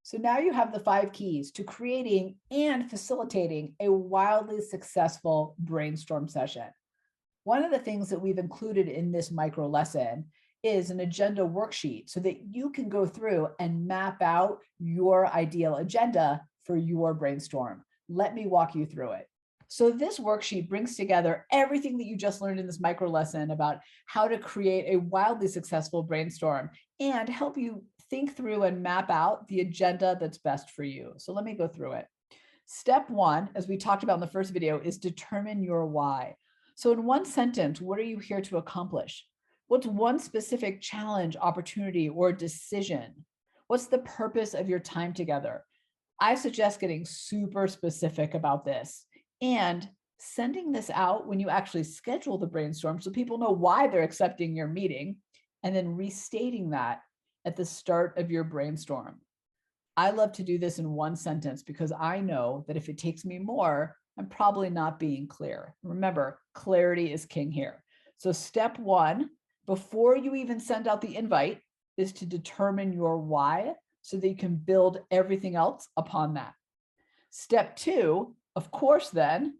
So now you have the 5 keys to creating and facilitating a wildly successful brainstorm session. One of the things that we've included in this micro lesson is an agenda worksheet so that you can go through and map out your ideal agenda for your brainstorm. Let me walk you through it. So this worksheet brings together everything that you just learned in this micro lesson about how to create a wildly successful brainstorm and help you think through and map out the agenda that's best for you. So let me go through it. Step 1, as we talked about in the first video, is determine your why. So in one sentence, what are you here to accomplish? What's one specific challenge, opportunity, or decision? What's the purpose of your time together? I suggest getting super specific about this and sending this out when you actually schedule the brainstorm so people know why they're accepting your meeting, and then restating that at the start of your brainstorm. I love to do this in one sentence because I know that if it takes me more, I'm probably not being clear. Remember, clarity is king here. So step 1, before you even send out the invite, is to determine your why so that you can build everything else upon that. Step 2, of course, then,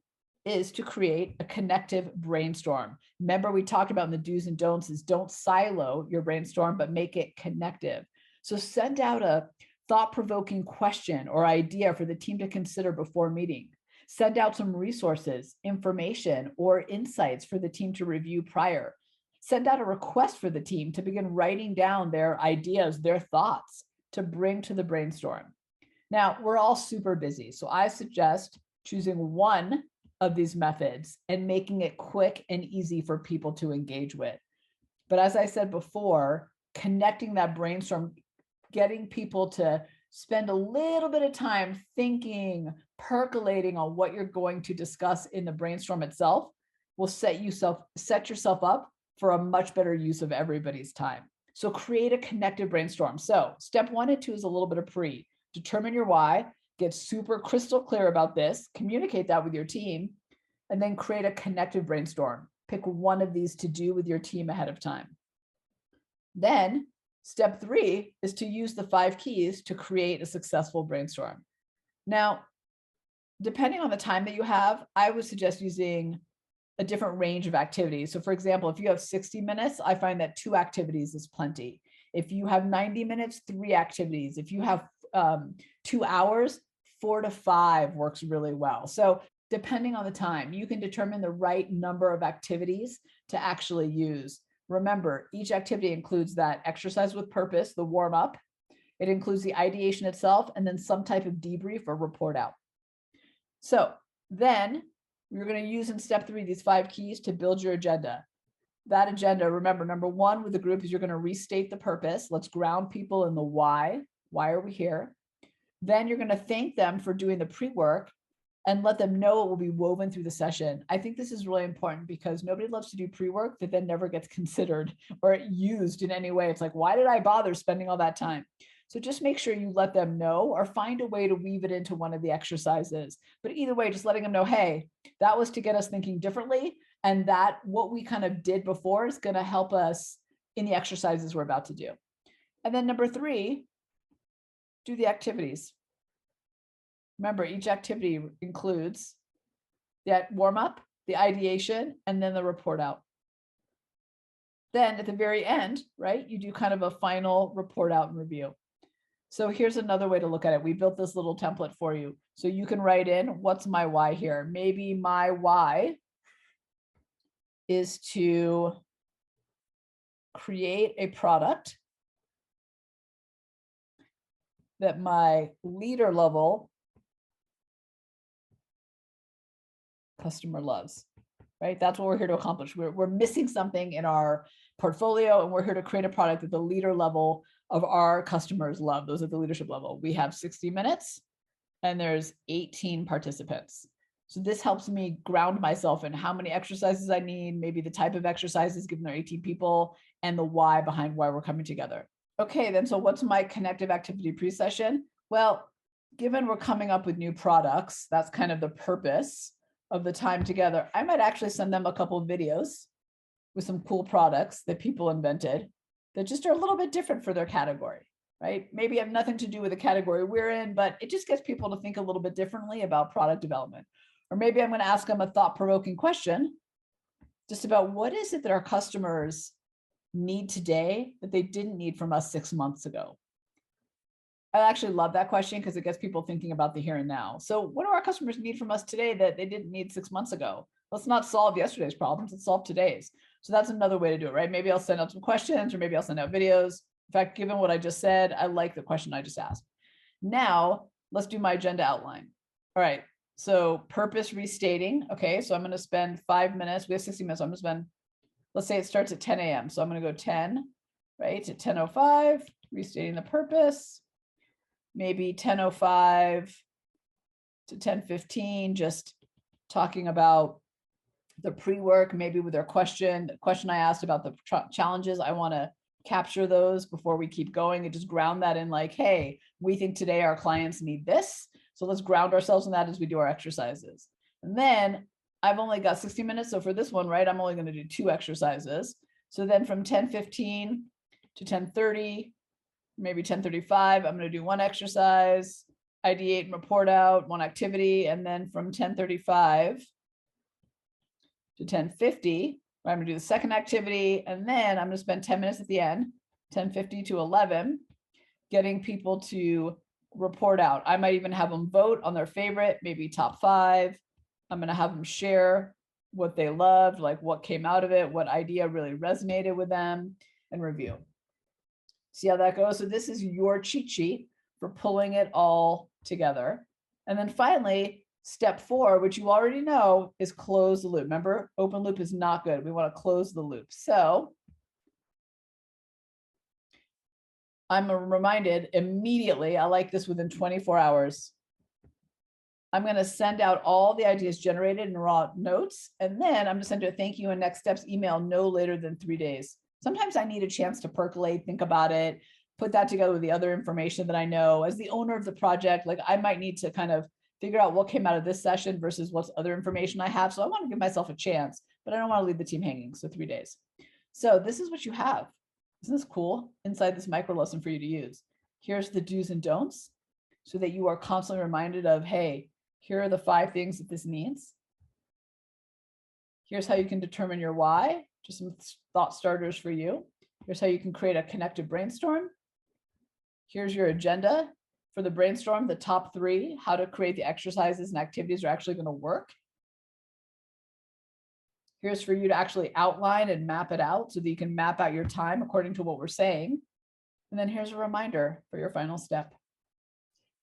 is to create a connective brainstorm. Remember, we talked about in the do's and don'ts is don't silo your brainstorm, but make it connective. So send out a thought-provoking question or idea for the team to consider before meeting. Send out some resources, information, or insights for the team to review prior. Send out a request for the team to begin writing down their ideas, their thoughts to bring to the brainstorm. Now, we're all super busy, so I suggest choosing one of these methods and making it quick and easy for people to engage with. But as I said before, connecting that brainstorm, getting people to spend a little bit of time thinking, percolating on what you're going to discuss in the brainstorm itself will set yourself up for a much better use of everybody's time. So create a connected brainstorm. So step 1 and 2 is a little bit of determine your why, get super crystal clear about this, communicate that with your team, and then create a connected brainstorm. Pick one of these to do with your team ahead of time. Then step 3 is to use the 5 keys to create a successful brainstorm. Now, depending on the time that you have, I would suggest using a different range of activities. So for example, if you have 60 minutes, I find that 2 activities is plenty. If you have 90 minutes, 3 activities. If you have 2 hours, 4 to 5 works really well. So depending on the time, you can determine the right number of activities to actually use. Remember, each activity includes that exercise with purpose, the warm up. It includes the ideation itself, and then some type of debrief or report out. So then you're going to use in step 3 these 5 keys to build your agenda. That agenda, remember, number 1 with the group is you're going to restate the purpose. Let's ground people in the why. Why are we here? Then you're going to thank them for doing the pre-work and let them know it will be woven through the session. I think this is really important because nobody loves to do pre-work that then never gets considered or used in any way. It's like, why did I bother spending all that time? So just make sure you let them know or find a way to weave it into one of the exercises. But either way, just letting them know, hey, that was to get us thinking differently. And that what we kind of did before is going to help us in the exercises we're about to do. And then number 3, do the activities. Remember, each activity includes that warm up, the ideation, and then the report out. Then at the very end, right, you do kind of a final report out and review. So here's another way to look at it. We built this little template for you. So you can write in, what's my why here? Maybe my why is to create a product that my leader level customer loves, right? That's what we're here to accomplish. We're missing something in our portfolio, and we're here to create a product that the leader level of our customers love. Those at the leadership level. We have 60 minutes and there's 18 participants. So this helps me ground myself in how many exercises I need, maybe the type of exercises given there are 18 people, and the why behind why we're coming together. Okay, then so what's my connective activity pre-session? Well, given we're coming up with new products, that's kind of the purpose of the time together. I might actually send them a couple of videos with some cool products that people invented that just are a little bit different for their category. right? Maybe have nothing to do with the category we're in, but it just gets people to think a little bit differently about product development. Or maybe I'm going to ask them a thought-provoking question just about what is it that our customers need today that they didn't need from us 6 months ago? I actually love that question because it gets people thinking about the here and now. So what do our customers need from us today that they didn't need 6 months ago? Let's not solve yesterday's problems, let's solve today's. So that's another way to do it, right? Maybe I'll send out some questions, or maybe I'll send out videos. In fact, given what I just said, I like the question I just asked. Now, let's do my agenda outline. All right, so purpose restating. Okay, so I'm going to spend 5 minutes. We have 60 minutes. So I'm going to spend, let's say it starts at 10 a.m. So I'm going to go 10, right, to 10:05, restating the purpose. Maybe 10:05 to 10:15, just talking about the pre-work, maybe with their question, the question I asked about the challenges. I want to capture those before we keep going and just ground that in like, hey, we think today our clients need this. So let's ground ourselves in that as we do our exercises. And then I've only got 60 minutes. So for this one, right, I'm only going to do 2 exercises. So then from 10:15 to 10:30, maybe 10:35, I'm going to do 1 exercise, ideate and report out 1 activity. And then from 10:35 to 10:50, I'm going to do the second activity. And then I'm going to spend 10 minutes at the end, 10:50 to 11, getting people to report out. I might even have them vote on their favorite, maybe top 5. I'm going to have them share what they loved, like what came out of it, what idea really resonated with them, and review. See how that goes? So this is your cheat sheet for pulling it all together. And then finally, step 4, which you already know, is close the loop. Remember, open loop is not good. We want to close the loop. So I'm reminded immediately, I like this within 24 hours. I'm going to send out all the ideas generated in raw notes. And then I'm going to send you a thank you and next steps email no later than 3 days. Sometimes I need a chance to percolate, think about it, put that together with the other information that I know. As the owner of the project, like I might need to kind of figure out what came out of this session versus what's other information I have. So I want to give myself a chance, but I don't want to leave the team hanging. So 3 days. So this is what you have. Isn't this cool? Inside this micro lesson for you to use. Here's the do's and don'ts so that you are constantly reminded of, hey, here are the 5 things that this needs. Here's how you can determine your why. Just some thought starters for you. Here's how you can create a connected brainstorm. Here's your agenda for the brainstorm, the top 3, how to create the exercises and activities are actually going to work. Here's for you to actually outline and map it out so that you can map out your time according to what we're saying. And then here's a reminder for your final step.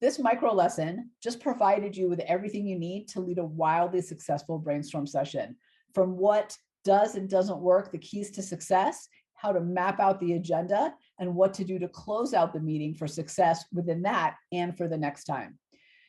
This micro lesson just provided you with everything you need to lead a wildly successful brainstorm session. From what does and doesn't work, the keys to success, how to map out the agenda, and what to do to close out the meeting for success within that and for the next time.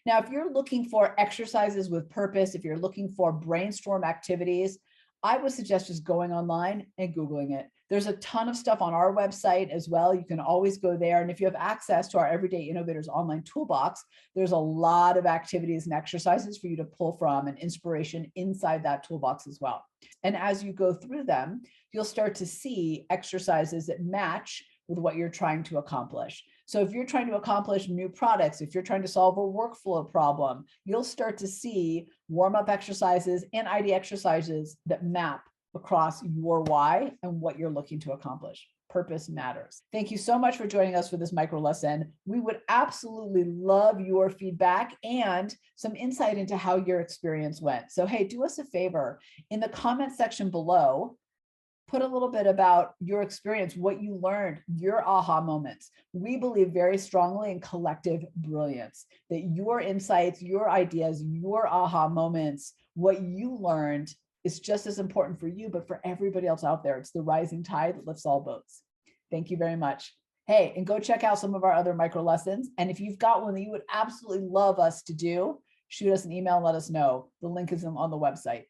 Now, if you're looking for exercises with purpose, if you're looking for brainstorm activities, I would suggest just going online and Googling it. There's a ton of stuff on our website as well. You can always go there. And if you have access to our Everyday Innovators online toolbox, there's a lot of activities and exercises for you to pull from and inspiration inside that toolbox as well. And as you go through them, you'll start to see exercises that match with what you're trying to accomplish. So if you're trying to accomplish new products, if you're trying to solve a workflow problem, you'll start to see warm-up exercises and ID exercises that map across your why and what you're looking to accomplish. Purpose matters. Thank you so much for joining us for this micro lesson. We would absolutely love your feedback and some insight into how your experience went. So hey, do us a favor. In the comment section below, put a little bit about your experience, what you learned, your aha moments. We believe very strongly in collective brilliance, that your insights, your ideas, your aha moments, what you learned is just as important for you, but for everybody else out there. It's the rising tide that lifts all boats. Thank you very much. Hey, and go check out some of our other micro lessons. And if you've got one that you would absolutely love us to do, shoot us an email and let us know. The link is on the website.